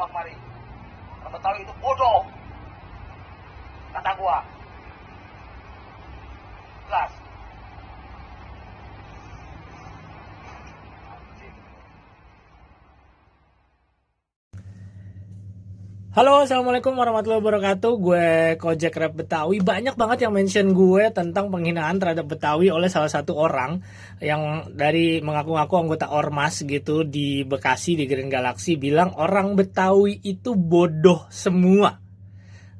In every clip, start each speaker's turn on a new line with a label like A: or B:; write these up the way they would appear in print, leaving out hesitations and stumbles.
A: semua kemari. Orang Betawi itu bodoh, kata gua. Jelas.
B: Halo, assalamualaikum warahmatullahi wabarakatuh. Gue Kojek Rap Betawi. Banyak banget yang mention gue tentang penghinaan terhadap Betawi oleh salah satu orang yang dari mengaku-ngaku anggota Ormas gitu di Bekasi di Green Galaxy, bilang orang Betawi itu bodoh semua.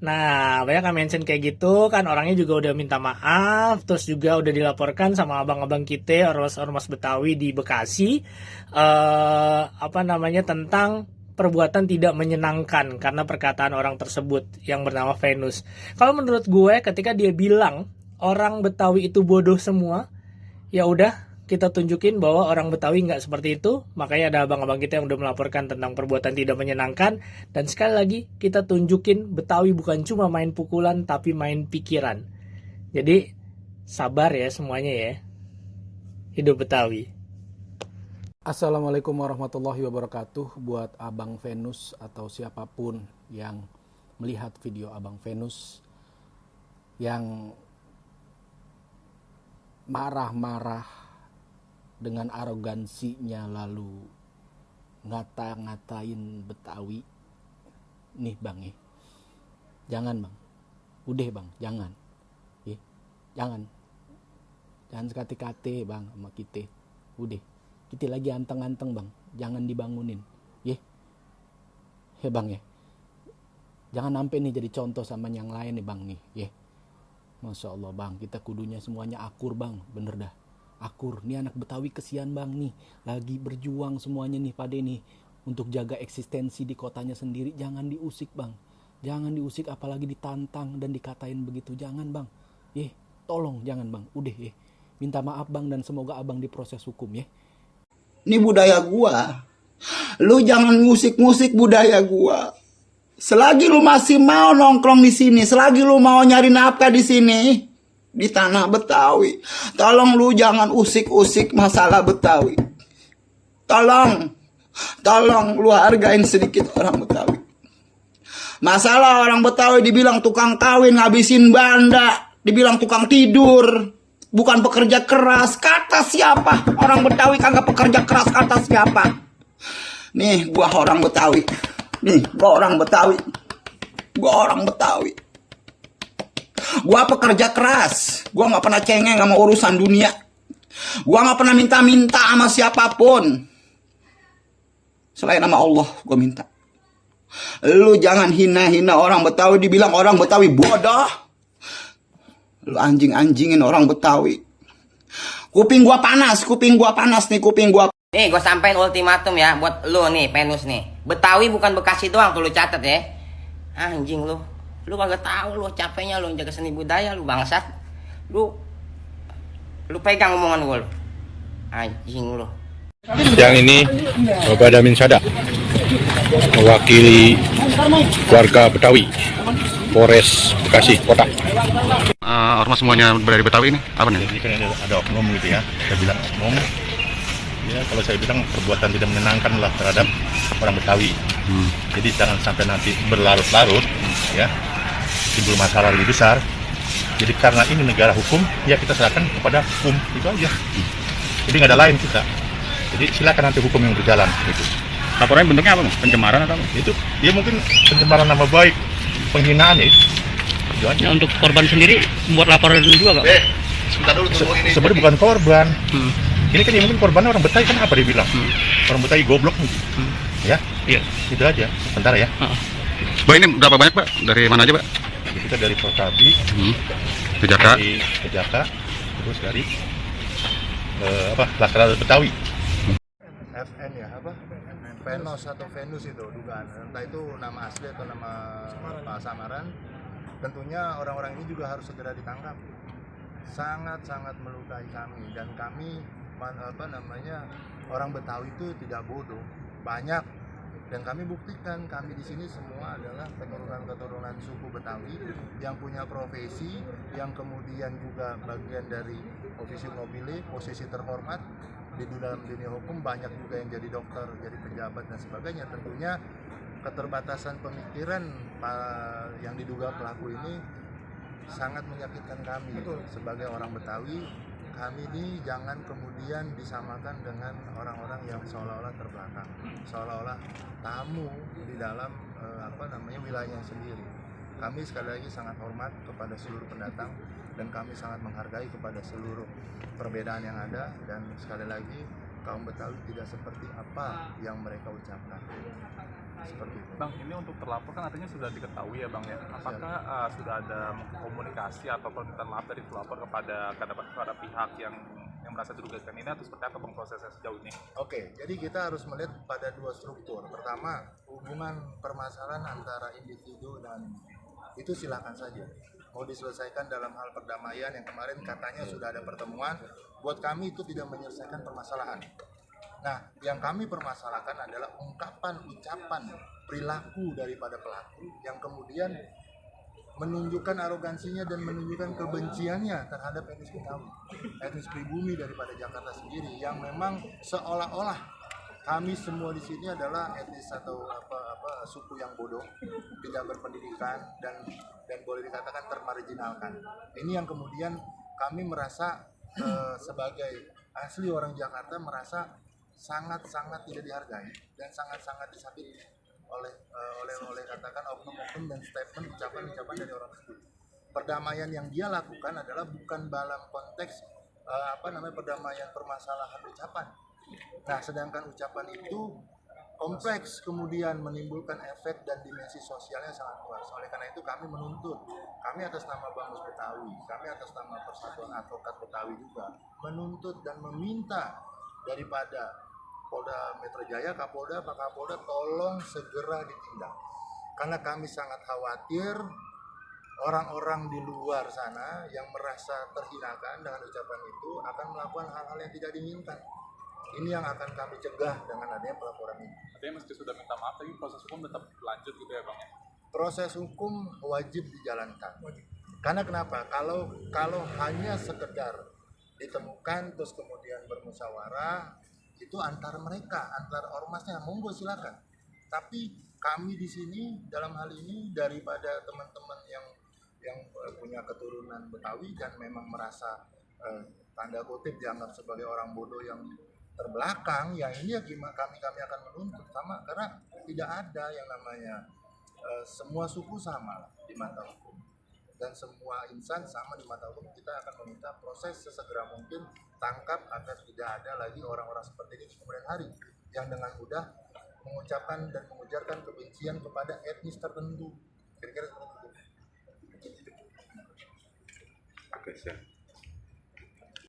B: Nah, banyak yang mention kayak gitu kan, orangnya juga udah minta maaf, terus juga udah dilaporkan sama abang-abang kita ormas-ormas Betawi di Bekasi, tentang perbuatan tidak menyenangkan karena perkataan orang tersebut yang bernama Venus. Kalau menurut gue, ketika dia bilang orang Betawi itu bodoh semua, ya udah kita tunjukin bahwa orang Betawi nggak seperti itu. Makanya ada abang-abang kita yang udah melaporkan tentang perbuatan tidak menyenangkan. Dan sekali lagi kita tunjukin Betawi bukan cuma main pukulan tapi main pikiran. Jadi sabar ya semuanya ya. Hidup Betawi.
C: Assalamualaikum warahmatullahi wabarakatuh. Buat Abang Venus atau siapapun yang melihat video Abang Venus yang marah-marah dengan arogansinya lalu ngata-ngatain Betawi, nih bang ya, jangan bang, udah bang, jangan ya, jangan sekati-kati bang sama kita, udah kita lagi anteng-anteng bang, jangan dibangunin ya bang ya, jangan sampai nih jadi contoh sama yang lain nih bang nih ya. Masya Allah bang, kita kudunya semuanya akur bang, bener dah akur. Nih anak Betawi kesian bang nih, lagi berjuang semuanya nih pada nih untuk jaga eksistensi di kotanya sendiri. Jangan diusik bang, jangan diusik, apalagi ditantang dan dikatain begitu, jangan bang tolong jangan bang, udah minta maaf bang, dan semoga abang diproses hukum ya.
D: Ini budaya gua. Lu jangan musik-musik budaya gua. Selagi lu masih mau nongkrong di sini, selagi lu mau nyari nafkah di sini, di tanah Betawi, tolong lu jangan usik-usik masalah Betawi. Tolong lu hargain sedikit orang Betawi. Masalah orang Betawi dibilang tukang kawin, ngabisin banda, dibilang tukang tidur, bukan pekerja keras. Kata siapa? Orang Betawi kagak pekerja keras, kata siapa? Nih, gua orang Betawi. Gua pekerja keras. Gua gak pernah cengeng sama urusan dunia. Gua gak pernah minta-minta sama siapapun. Selain nama Allah, gua minta. Lu jangan hina-hina orang Betawi, dibilang orang Betawi bodoh. Lu anjing-anjingin orang Betawi. Kuping gua panas nih.
E: Nih, gue sampein ultimatum ya buat lu nih, Venus nih. Betawi bukan Bekasi doang, tuh lu catat ya. Anjing lu. Lu kagak tahu lu capeknya lu jaga seni budaya lu, bangsat. Lu pegang omongan gue lu. Anjing lu.
F: Yang ini Bapak Damin Sada, mewakili warga Betawi, Polres Bekasi Kota.
G: Ormas semuanya dari Betawi ini apa nih?
F: Jadi kan ada oknum gitu ya, saya bilang oknum. Ya kalau saya bilang perbuatan tidak menyenangkan lah terhadap orang Betawi. Jadi jangan sampai nanti berlarut-larut ya, timbul masalah lebih besar. Jadi karena ini negara hukum, ya kita serahkan kepada hukum, itu aja. Jadi nggak ada lain kita. Jadi silakan nanti hukum yang berjalan gitu.
G: Laporannya bentuknya apa? Pencemaran atau apa?
F: Itu dia mungkin pencemaran nama baik, penghinaan ya itu.
H: Nah, untuk korban sendiri membuat laporan juga, Pak?
D: Sebentar dulu, tunggu ini.
F: Sebenarnya bukan korban. Ini kan ya mungkin korbannya orang Betawi, kan apa dia bilang? Orang Betawi goblok nih. Ya?
H: Iya.
F: Itu aja. Sebentar ya.
G: Pak, ini berapa banyak Pak? Dari mana aja Pak?
F: Kita dari Prokabi,
G: Kejaka.
F: dari Kejaka, terus dari Laskar Betawi.
I: FN ya, Venus atau Venus itu dugaan, entah itu nama asli atau nama samaran. Tentunya orang-orang ini juga harus segera ditangkap. Sangat-sangat melukai kami, dan kami orang Betawi itu tidak bodoh, banyak, dan kami buktikan kami di sini semua adalah keturunan suku Betawi yang punya profesi, yang kemudian juga bagian dari officium nobile, posisi terhormat di dalam dunia hukum, banyak juga yang jadi dokter, jadi pejabat dan sebagainya. Tentunya keterbatasan pemikiran yang diduga pelaku ini sangat menyakitkan kami. Sebagai orang Betawi, kami ini jangan kemudian disamakan dengan orang-orang yang seolah-olah terbelakang, seolah-olah tamu di dalam wilayahnya sendiri. Kami sekali lagi sangat hormat kepada seluruh pendatang dan kami sangat menghargai kepada seluruh perbedaan yang ada, dan sekali lagi kaum Betawi tidak seperti apa yang mereka ucapkan. Seperti itu.
J: Bang, ini untuk terlapor kan artinya sudah diketahui ya Bang ya. Apakah sudah ada komunikasi atau permintaan maaf dari terlapor kepada pihak yang merasa dirugikan ini, atau seperti apa Bang prosesnya sejauh ini?
I: Oke, jadi kita harus melihat pada dua struktur. Pertama, hubungan permasalahan antara individu dan itu silakan saja. Mau diselesaikan dalam hal perdamaian yang kemarin katanya sudah ada pertemuan, buat kami itu tidak menyelesaikan permasalahan. Nah, yang kami permasalahkan adalah ucapan, perilaku daripada pelaku yang kemudian menunjukkan arogansinya dan menunjukkan kebenciannya terhadap etnis Betawi, etnis pribumi daripada Jakarta sendiri, yang memang seolah-olah kami semua di sini adalah etnis atau suku yang bodoh, tidak berpendidikan dan boleh dikatakan termarginalkan. Ini yang kemudian kami merasa sebagai asli orang Jakarta merasa sangat-sangat tidak dihargai dan sangat-sangat disakiti oleh katakan oknum-oknum dan statement ucapan-ucapan dari orang tersebut. Perdamaian yang dia lakukan adalah bukan dalam konteks perdamaian permasalahan ucapan. Nah, sedangkan ucapan itu kompleks, kemudian menimbulkan efek dan dimensi sosialnya sangat luas. Oleh karena itu kami menuntut, kami atas nama Bamus Betawi, kami atas nama Persatuan Advokat Betawi juga menuntut dan meminta daripada Polda Metro Jaya, Kapolda, Pak Kapolda, tolong segera ditindak. Karena kami sangat khawatir orang-orang di luar sana yang merasa terhinakan dengan ucapan itu akan melakukan hal-hal yang tidak diinginkan. Ini yang akan kami cegah dengan adanya pelaporan ini.
J: Artinya meski sudah minta maaf, tapi proses hukum tetap berlanjut gitu ya Bang ya?
I: Proses hukum wajib dijalankan. Karena kenapa? Kalau hanya sekedar ditemukan terus kemudian bermusyawarah, itu antar mereka, antar ormasnya, monggo silakan. Tapi kami di sini dalam hal ini daripada teman-teman yang punya keturunan Betawi dan memang merasa tanda kutip dianggap sebagai orang bodoh yang terbelakang, yang ini ya kami akan menuntut sama, karena tidak ada yang namanya semua suku sama di mata hukum dan semua insan sama di mata hukum. Kita akan meminta proses sesegera mungkin, tangkap agar tidak ada lagi orang-orang seperti ini di kemudian hari yang dengan mudah mengucapkan dan mengujarkan kebencian kepada etnis tertentu. Kira-kira seperti itu.
F: Oke, siap.